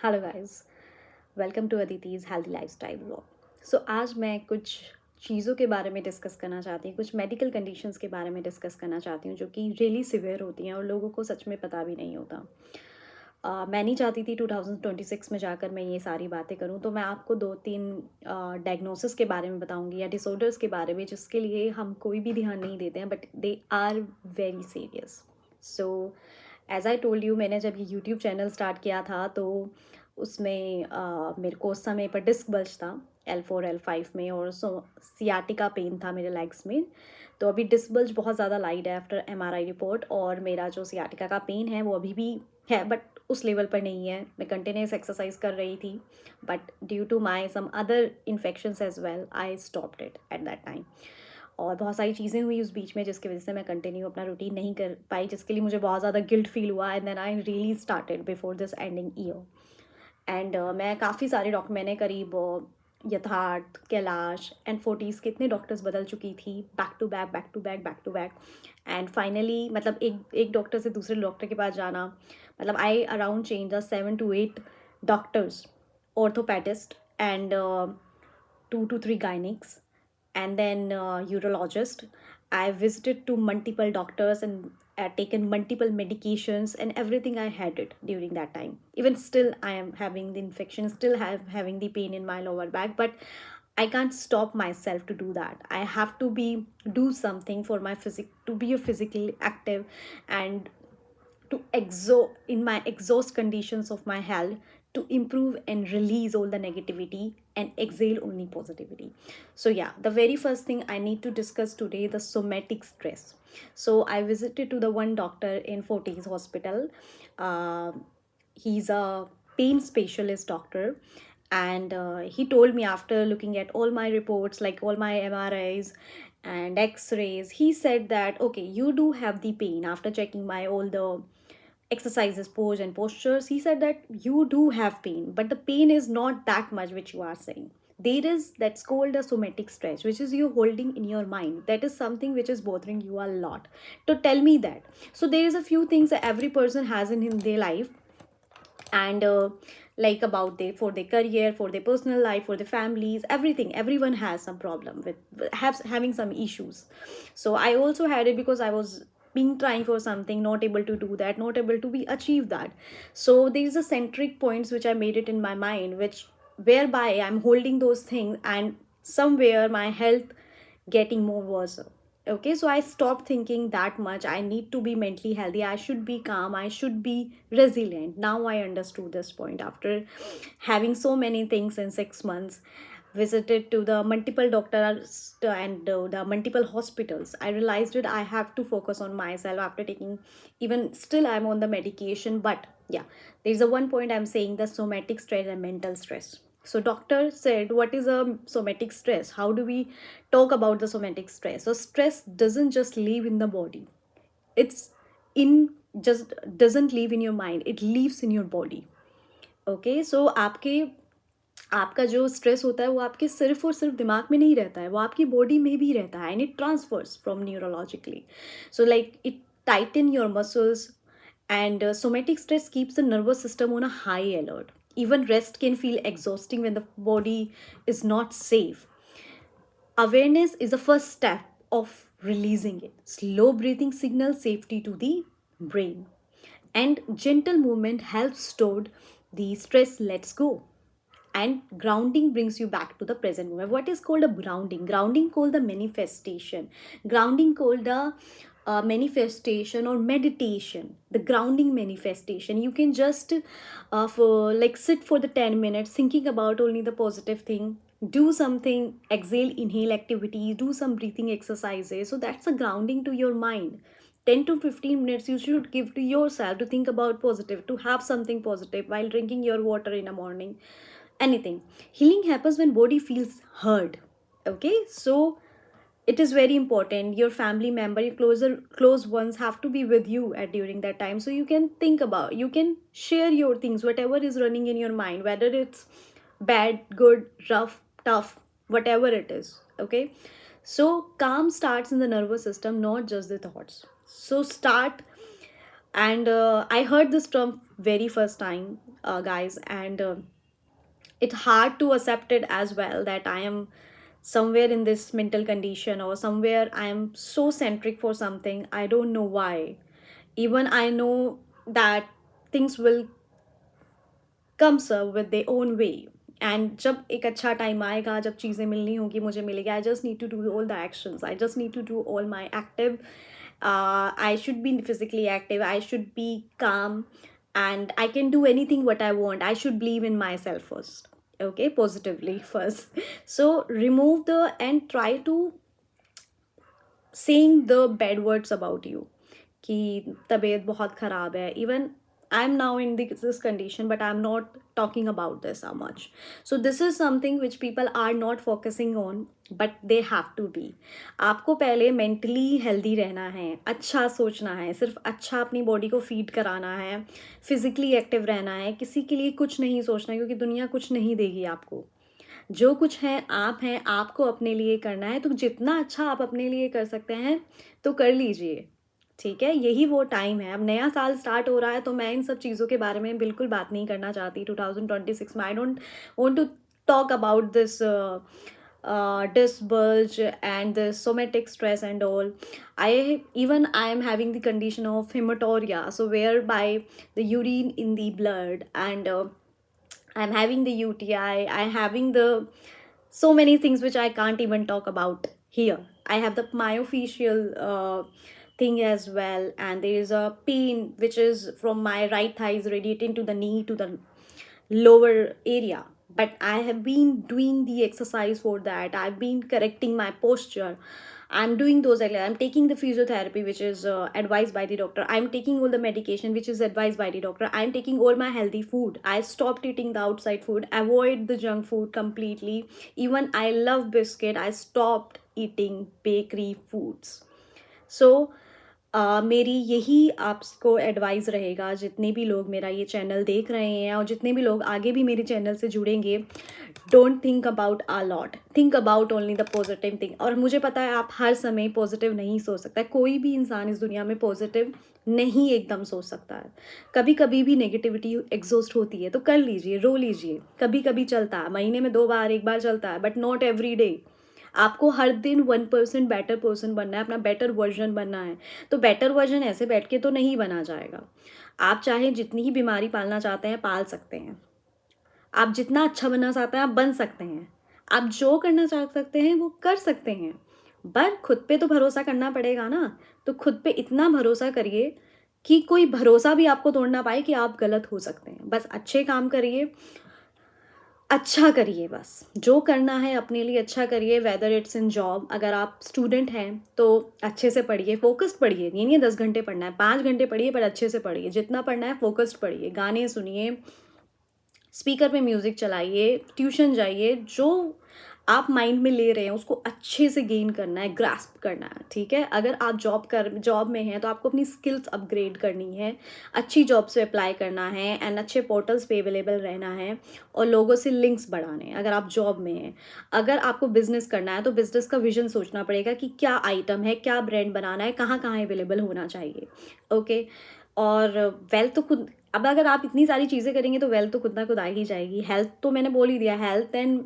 Hello guys, welcome to Aditi's healthy lifestyle vlog. आज मैं कुछ चीज़ों के बारे में डिस्कस करना चाहती हूँ, कुछ मेडिकल कंडीशंस के बारे में डिस्कस करना चाहती हूँ जो कि रियली सिवियर होती हैं और लोगों को सच में पता भी नहीं होता। मैं नहीं चाहती थी 2026 में जाकर मैं ये सारी बातें करूँ, तो मैं आपको 2-3 डायग्नोसिस के बारे में बताऊँगी या डिसऑर्डर्स के बारे में जिसके लिए हम कोई भी ध्यान नहीं देते हैं, but they are very serious. So as I told you, मैंने जब ये यूट्यूब चैनल स्टार्ट किया था तो उसमें मेरे को उस समय पर डिस्क बल्ज था L4 L5 में, और सियाटिका पेन था मेरे लेग्स में। तो अभी डिस्क बल्ज बहुत ज़्यादा लाइट है आफ्टर MRI रिपोर्ट, और मेरा जो सियाटिका का पेन है वो अभी भी है, बट उस लेवल पर नहीं है। मैं कंटिन्यूस एक्सरसाइज कर रही थी, but due to my some other infections as well I stopped it at that time. और बहुत सारी चीज़ें हुई उस बीच में जिसकी वजह से मैं कंटिन्यू अपना रूटीन नहीं कर पाई, जिसके लिए मुझे बहुत ज़्यादा गिल्ट फील हुआ, and then I really started before this ending year. And मैं काफ़ी सारे डॉक्टर, मैंने करीब यथार्थ, कैलाश एंड फोर्टीज़ के इतने डॉक्टर्स बदल चुकी थी, back to back back to back back to back. And finally मतलब एक एक डॉक्टर से दूसरे डॉक्टर के पास जाना, मतलब I around change the 7 to 8 doctors, orthopedist and 2 to 3 gynecs, and then urologist. I visited to multiple doctors and taken multiple medications, and everything I had it during that time. Even still, I am having the infection, still have having the pain in my lower back, but I can't stop myself to do that. I have to be do something for my physic to be a physically active, and to in my exhaust conditions of my health, to improve and release all the negativity and exhale only positivity. So yeah, the very first thing I need to discuss today, the somatic stress. So I visited to the one doctor in Fortis hospital. uh, he's a pain specialist doctor, and he told me, after looking at all my reports, like all my MRIs and x-rays, he said that okay, you do have the pain. After checking my all the exercises, pose and postures, he said that you do have pain, but the pain is not that much which you are saying. There is, that's called a somatic stress, which is you holding in your mind, that is something which is bothering you a lot. To tell me that, so there is a few things that every person has in their life, and like about their, for their career, for their personal life, for their families, everything, everyone has some problem with having some issues. So I also had it because I was being trying for something, not able to do that, not able to be achieve that. So there is a centric points which I made it in my mind, which whereby I'm holding those things, and somewhere my health getting more worse. Okay, so I stopped thinking that much I need to be mentally healthy, I should be calm, I should be resilient. Now I understood this point after having so many things in 6 months, visited to the multiple doctors and the multiple hospitals. I realized that I have to focus on myself after taking, even still I'm on the medication, but yeah, there's a one point I'm saying, the somatic stress and mental stress. So doctor said, what is a somatic stress? How do we talk about the somatic stress? So stress doesn't just live in the body. It's in, just doesn't live in your mind. It lives in your body. Okay, so आपके आपका जो stress होता है वो आपके सिर्फ और सिर्फ दिमाग में नहीं रहता है, वो आपकी बॉडी में भी रहता है, and it transfers from neurologically. So like it tighten your muscles, and somatic stress keeps the nervous system on a high alert. Even rest can feel exhausting when the body is not safe. Awareness is the first step of releasing it. Slow breathing signals safety to the brain, and gentle movement helps stored the stress lets go. And grounding brings you back to the present moment. What is called a grounding? Grounding called the manifestation. Grounding called the manifestation or meditation. The grounding manifestation, you can just for like sit for the 10 minutes thinking about only the positive thing, do something, exhale inhale activities, do some breathing exercises. So that's a grounding to your mind. 10 to 15 minutes you should give to yourself to think about positive, to have something positive while drinking your water in the morning, anything. Healing happens when body feels heard. Okay, so it is very important, your family member, your close ones have to be with you at during that time, so you can think about, you can share your things, whatever is running in your mind, whether it's bad, good, rough, tough, whatever it is. Okay, so calm starts in the nervous system, not just the thoughts. So start And I heard this term very first time, guys, and it's hard to accept it as well, that I am somewhere in this mental condition, or somewhere I am so centric for something, I don't know why. Even I know that things will come sir with their own way, and जब एक अच्छा time आएगा, जब चीज़ें मिलनी होगी, मुझे मिलेगी, I just need to do all the actions, I just need to do all my active, I should be physically active, I should be calm, and I can do anything what I want. I should believe in myself first. Okay, positively first. So remove the and try to saying the bad words about you, कि तबीयत बहुत ख़राब है. Even I'm now in this condition, but I'm not talking about this so much. So this is something which people are not focusing on, but they have to be. आपको पहले mentally healthy रहना है, अच्छा सोचना है, सिर्फ अच्छा अपनी बॉडी को फीड कराना है, फिजिकली एक्टिव रहना है, किसी के लिए कुछ नहीं सोचना, क्योंकि दुनिया कुछ नहीं देगी आपको. जो कुछ है आप हैं, आपको अपने लिए करना है. तो जितना अच्छा आप अपने लिए कर सकते हैं तो कर लीजिए. ठीक है, यही वो टाइम है. अब नया साल स्टार्ट हो रहा है, तो मैं इन सब चीज़ों के बारे में बिल्कुल बात नहीं करना चाहती 2026 में. I don't want to talk about this disc bulge and the somatic stress and all. I am having the condition of hematuria, so whereby the urine in the blood, and I'm having the UTI, I'm having the so many things which I can't even talk about here. I have the myofascial thing as well, and there is a pain which is from my right thigh is radiating to the knee to the lower area. But I have been doing the exercise for that. I've been correcting my posture. I'm doing those. I'm taking the physiotherapy, which is advised by the doctor. I'm taking all the medication, which is advised by the doctor. I'm taking all my healthy food. I stopped eating the outside food. Avoid the junk food completely. Even I love biscuit. I stopped eating bakery foods. So मेरी यही आपको advice रहेगा, जितने भी लोग मेरा ये channel देख रहे हैं और जितने भी लोग आगे भी मेरे चैनल से जुड़ेंगे, don't think about a lot, think about only the positive thing. और मुझे पता है आप हर समय पॉजिटिव नहीं सोच सकता है, कोई भी इंसान इस दुनिया में पॉजिटिव नहीं एकदम सोच सकता है. कभी कभी भी नेगेटिविटी एग्जॉस्ट होती है, तो कर लीजिए, रो लीजिए, कभी कभी चलता है, महीने में 2 बार 1 बार चलता है, बट नॉट एवरी डे. आपको हर दिन 1% बेटर पर्सन बनना है, अपना बेटर वर्जन बनना है. तो बेटर वर्जन ऐसे बैठ के तो नहीं बना जाएगा. आप चाहे जितनी ही बीमारी पालना चाहते हैं पाल सकते हैं, आप जितना अच्छा बनना चाहते हैं आप बन सकते हैं, आप जो करना चाह सकते हैं वो कर सकते हैं. पर खुद पे तो भरोसा करना पड़ेगा ना. तो खुद पे इतना भरोसा करिए कि कोई भरोसा भी आपको तोड़ ना पाए कि आप गलत हो सकते हैं. बस अच्छे काम करिए, अच्छा करिए, बस जो करना है अपने लिए अच्छा करिए. वेदर इट्स इन जॉब, अगर आप स्टूडेंट हैं तो अच्छे से पढ़िए, फोकस्ड पढ़िए. ये नहीं है 10 घंटे पढ़ना है, 5 घंटे पढ़िए, पर अच्छे से पढ़िए. जितना पढ़ना है फोकस्ड पढ़िए, गाने सुनिए, स्पीकर पे म्यूज़िक चलाइए, ट्यूशन जाइए. जो आप माइंड में ले रहे हैं उसको अच्छे से गेन करना है, ग्रास्प करना है. ठीक है, अगर आप जॉब में हैं तो आपको अपनी स्किल्स अपग्रेड करनी है, अच्छी जॉब से अप्लाई करना है, एंड अच्छे पोर्टल्स पे अवेलेबल रहना है, और लोगों से लिंक्स बढ़ाने हैं. अगर आप जॉब में हैं, अगर आपको बिजनेस करना है तो बिजनेस का विजन सोचना पड़ेगा कि क्या आइटम है, क्या ब्रांड बनाना है, कहाँ कहाँ अवेलेबल होना चाहिए. ओके. और वेल्थ तो खुद, अब अगर आप इतनी सारी चीज़ें करेंगे तो वेल्थ तो खुद ना खुद आ ही जाएगी. हेल्थ तो मैंने बोल ही दिया, health and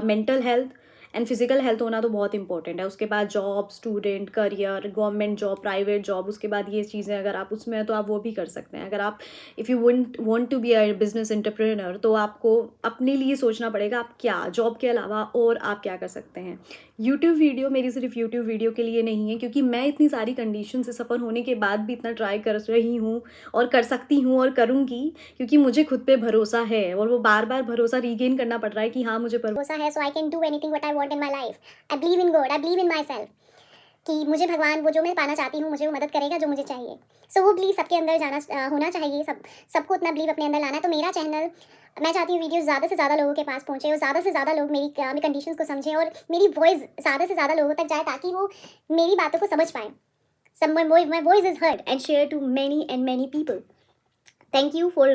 mental health and physical health होना तो बहुत इंपॉर्टेंट है. उसके बाद job, student, career, government job, private job, उसके बाद ये चीज़ें अगर आप उसमें हैं तो आप वो भी कर सकते हैं. अगर आप if you want to be a business entrepreneur, तो आपको अपने लिए सोचना पड़ेगा आप क्या जॉब के अलावा और आप क्या कर सकते हैं. यूट्यूब वीडियो मेरी सिर्फ यूट्यूब वीडियो के लिए नहीं है, क्योंकि मैं इतनी सारी कंडीशन से सफ़र होने के बाद भी इतना ट्राई कर रही हूँ और कर सकती हूँ और करूँगी, क्योंकि मुझे खुद पे भरोसा है, और वो बार बार भरोसा रीगेन करना पड़ रहा है कि हाँ मुझे भरोसा है. So I can do anything what I want in my life. I believe in God, I believe in my self कि मुझे भगवान वो जो मैं पाना चाहती हूँ मुझे वो मदद करेगा जो मुझे चाहिए. सो वो बिलीव सबके अंदर जाना होना चाहिए. सबको उतना बिलीव अपने अंदर लाना है. तो मेरा चैनल, मैं चाहती हूँ वीडियोस ज़्यादा से ज़्यादा लोगों के पास पहुँचे और ज़्यादा से ज़्यादा लोग मेरी कंडीशंस को समझें और मेरी वॉइस ज़्यादा से ज़्यादा लोगों तक जाए, ताकि वो मेरी बातों को समझ पाएँ. My voice is heard and shared to many and many people. Thank you for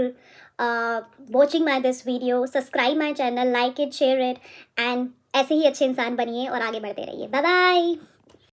watching this video. Subscribe my channel, like it, share it, and ऐसे ही अच्छे इंसान बनिए और आगे बढ़ते रहिए. Bye bye.